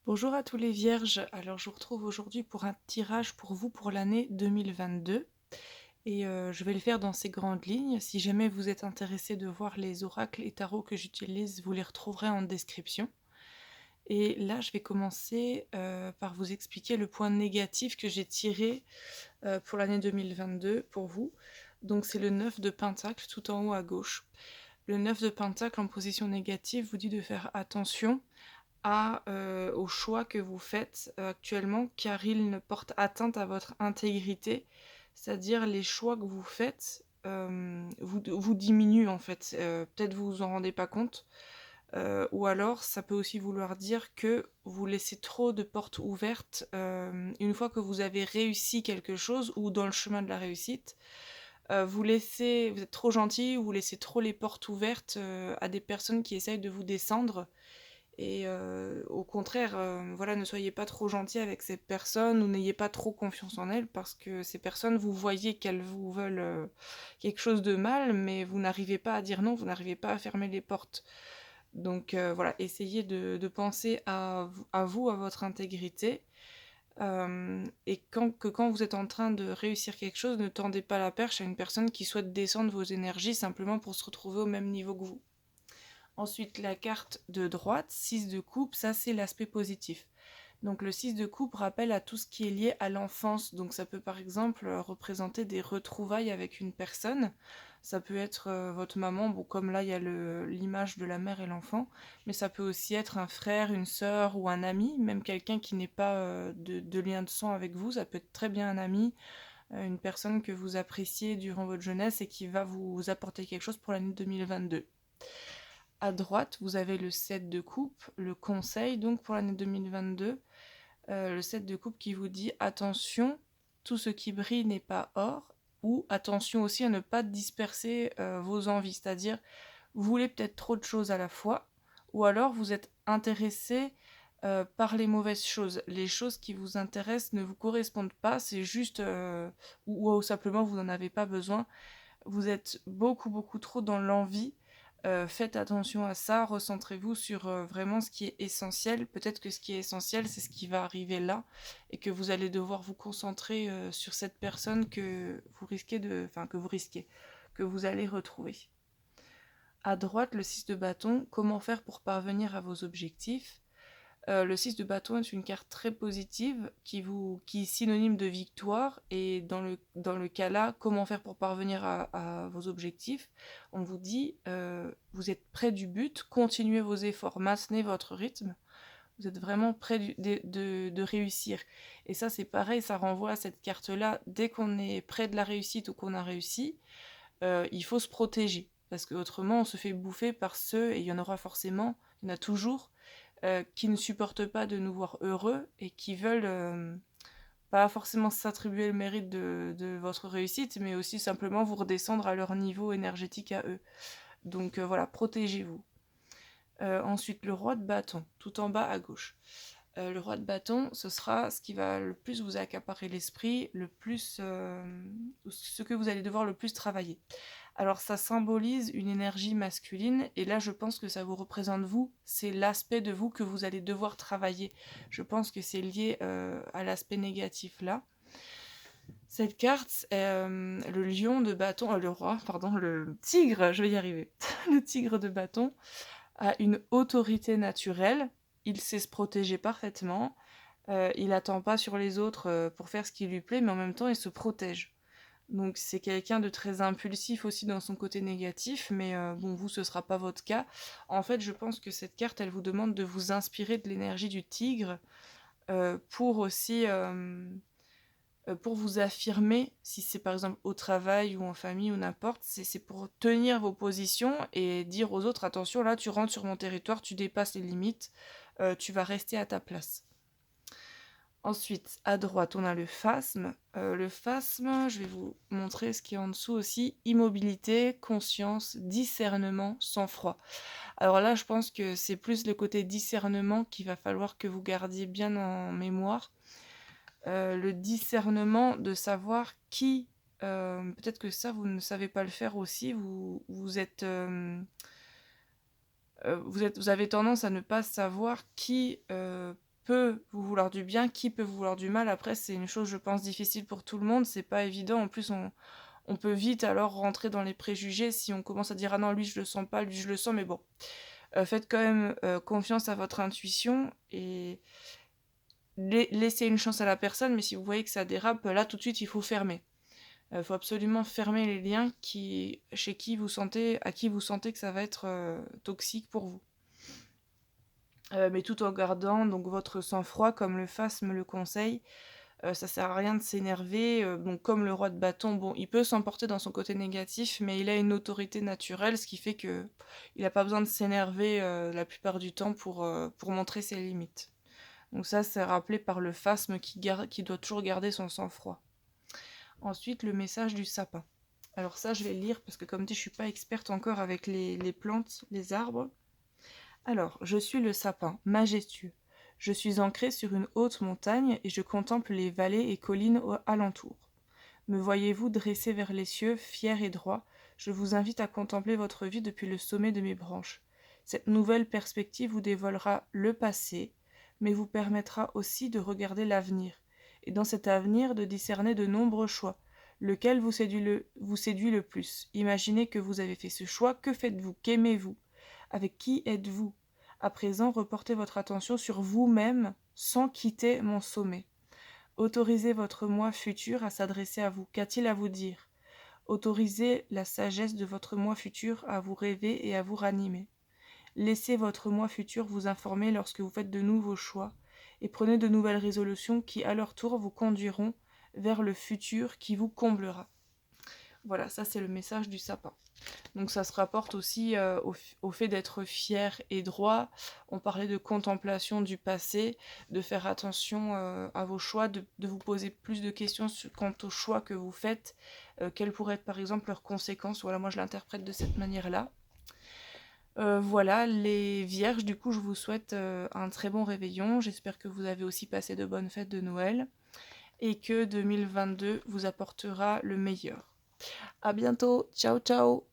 Bonjour à tous les vierges. Alors je vous retrouve aujourd'hui pour un tirage pour vous pour l'année 2022 et je vais le faire dans ces grandes lignes. Si jamais vous êtes intéressé de voir les oracles et tarots que j'utilise, vous les retrouverez en description. Et là, je vais commencer par vous expliquer le point négatif que j'ai tiré pour l'année 2022 pour vous. Donc c'est le 9 de Pentacle tout en haut à gauche. Le 9 de Pentacle en position négative vous dit de faire attention aux choix que vous faites actuellement, car ils ne portent atteinte à votre intégrité. C'est-à-dire les choix que vous faites vous diminuent en fait. Peut-être vous vous en rendez pas compte. Ou alors ça peut aussi vouloir dire que vous laissez trop de portes ouvertes une fois que vous avez réussi quelque chose ou dans le chemin de la réussite. Vous êtes trop gentil, ou vous laissez trop les portes ouvertes à des personnes qui essayent de vous descendre. Et au contraire, voilà, ne soyez pas trop gentil avec ces personnes ou n'ayez pas trop confiance en elles, parce que ces personnes, vous voyez qu'elles vous veulent quelque chose de mal, mais vous n'arrivez pas à dire non, vous n'arrivez pas à fermer les portes. Donc voilà, essayez de penser à vous, à votre intégrité. Et quand vous êtes en train de réussir quelque chose, ne tendez pas la perche à une personne qui souhaite descendre vos énergies simplement pour se retrouver au même niveau que vous. Ensuite, la carte de droite, 6 de coupe, ça c'est l'aspect positif. Donc le 6 de coupe rappelle à tout ce qui est lié à l'enfance. Donc ça peut par exemple représenter des retrouvailles avec une personne. Ça peut être votre maman, bon comme là il y a l'image de la mère et l'enfant, mais ça peut aussi être un frère, une sœur ou un ami, même quelqu'un qui n'est pas de lien de sang avec vous. Ça peut être très bien un ami, une personne que vous appréciez durant votre jeunesse et qui va vous apporter quelque chose pour l'année 2022. À droite, vous avez le 7 de coupe, le conseil donc pour l'année 2022. Le 7 de coupe qui vous dit attention, tout ce qui brille n'est pas or, ou attention aussi à ne pas disperser vos envies, c'est-à-dire vous voulez peut-être trop de choses à la fois, ou alors vous êtes intéressé par les mauvaises choses. Les choses qui vous intéressent ne vous correspondent pas, c'est juste, ou simplement vous n'en avez pas besoin. Vous êtes beaucoup, beaucoup trop dans l'envie. Faites attention à ça, recentrez-vous sur vraiment ce qui est essentiel. Peut-être que ce qui est essentiel, c'est ce qui va arriver là, et que vous allez devoir vous concentrer sur cette personne que vous allez retrouver. À droite, le 6 de bâton, comment faire pour parvenir à vos objectifs. Le 6 de bâton est une carte très positive qui est synonyme de victoire. Et dans le cas là, comment faire pour parvenir à vos objectifs. On vous dit, vous êtes près du but, continuez vos efforts, maintenez votre rythme. Vous êtes vraiment près de réussir. Et ça, c'est pareil, ça renvoie à cette carte-là. Dès qu'on est près de la réussite ou qu'on a réussi, il faut se protéger. Parce qu'autrement, on se fait bouffer par ceux, et il y en aura forcément, il y en a toujours, qui ne supportent pas de nous voir heureux et qui veulent pas forcément s'attribuer le mérite de votre réussite, mais aussi simplement vous redescendre à leur niveau énergétique à eux. Donc voilà, protégez-vous. Ensuite, le roi de bâton, tout en bas à gauche. Le roi de bâton, ce sera ce qui va le plus vous accaparer l'esprit, ce que vous allez devoir le plus travailler. Alors ça symbolise une énergie masculine, et là je pense que ça vous représente vous, c'est l'aspect de vous que vous allez devoir travailler. Je pense que c'est lié à l'aspect négatif là. Cette carte, le lion de bâton, le roi, pardon, le tigre, je vais y arriver. Le tigre de bâton a une autorité naturelle, il sait se protéger parfaitement, il n'attend pas sur les autres pour faire ce qui lui plaît, mais en même temps il se protège. Donc c'est quelqu'un de très impulsif aussi dans son côté négatif, mais bon, vous, ce sera pas votre cas. En fait, je pense que cette carte, elle vous demande de vous inspirer de l'énergie du tigre pour aussi pour vous affirmer, si c'est par exemple au travail ou en famille ou n'importe, c'est pour tenir vos positions et dire aux autres, attention, là, tu rentres sur mon territoire, tu dépasses les limites, tu vas rester à ta place. Ensuite, à droite, on a le phasme. Le phasme, je vais vous montrer ce qui est en dessous aussi. Immobilité, conscience, discernement, sang-froid. Alors là, je pense que c'est plus le côté discernement qu'il va falloir que vous gardiez bien en mémoire. Le discernement de savoir qui... peut-être que ça, vous ne savez pas le faire aussi. Vous avez tendance à ne pas savoir qui peut vous vouloir du bien, qui peut vous vouloir du mal. Après, c'est une chose, je pense, difficile pour tout le monde, c'est pas évident. En plus, on peut vite alors rentrer dans les préjugés si on commence à dire: «Ah non, lui je le sens pas, lui je le sens», mais bon, faites quand même, confiance à votre intuition et laissez une chance à la personne, mais si vous voyez que ça dérape, là tout de suite il faut fermer. Il faut absolument fermer les liens à qui vous sentez que ça va être, toxique pour vous. Mais tout en gardant donc votre sang-froid comme le FAS me le conseille. Ça sert à rien de s'énerver, bon comme le roi de bâton, bon il peut s'emporter dans son côté négatif, mais il a une autorité naturelle, ce qui fait qu'il a pas besoin de s'énerver, la plupart du temps pour montrer ses limites. Donc ça, c'est rappelé par le phasme qui doit toujours garder son sang-froid. Ensuite, le message du sapin. Alors ça, je vais le lire parce que comme dit, je suis pas experte encore avec les plantes, les arbres. Alors, je suis le sapin, majestueux. Je suis ancré sur une haute montagne et je contemple les vallées et collines alentour. Me voyez-vous dressé vers les cieux, fier et droit, je vous invite à contempler votre vie depuis le sommet de mes branches. Cette nouvelle perspective vous dévoilera le passé, mais vous permettra aussi de regarder l'avenir, et dans cet avenir de discerner de nombreux choix. Lequel vous séduit le plus? Imaginez que vous avez fait ce choix, que faites-vous? Qu'aimez-vous? Avec qui êtes-vous? À présent, reportez votre attention sur vous-même sans quitter mon sommet. Autorisez votre moi futur à s'adresser à vous. Qu'a-t-il à vous dire? Autorisez la sagesse de votre moi futur à vous rêver et à vous ranimer. Laissez votre moi futur vous informer lorsque vous faites de nouveaux choix et prenez de nouvelles résolutions qui, à leur tour, vous conduiront vers le futur qui vous comblera. Voilà, ça c'est le message du sapin. Donc ça se rapporte aussi au fait d'être fier et droit. On parlait de contemplation du passé, de faire attention à vos choix, de vous poser plus de questions quant aux choix que vous faites, quelles pourraient être par exemple leurs conséquences. Voilà, moi je l'interprète de cette manière-là. Voilà, les vierges, du coup je vous souhaite un très bon réveillon. J'espère que vous avez aussi passé de bonnes fêtes de Noël et que 2022 vous apportera le meilleur. À bientôt, ciao ciao.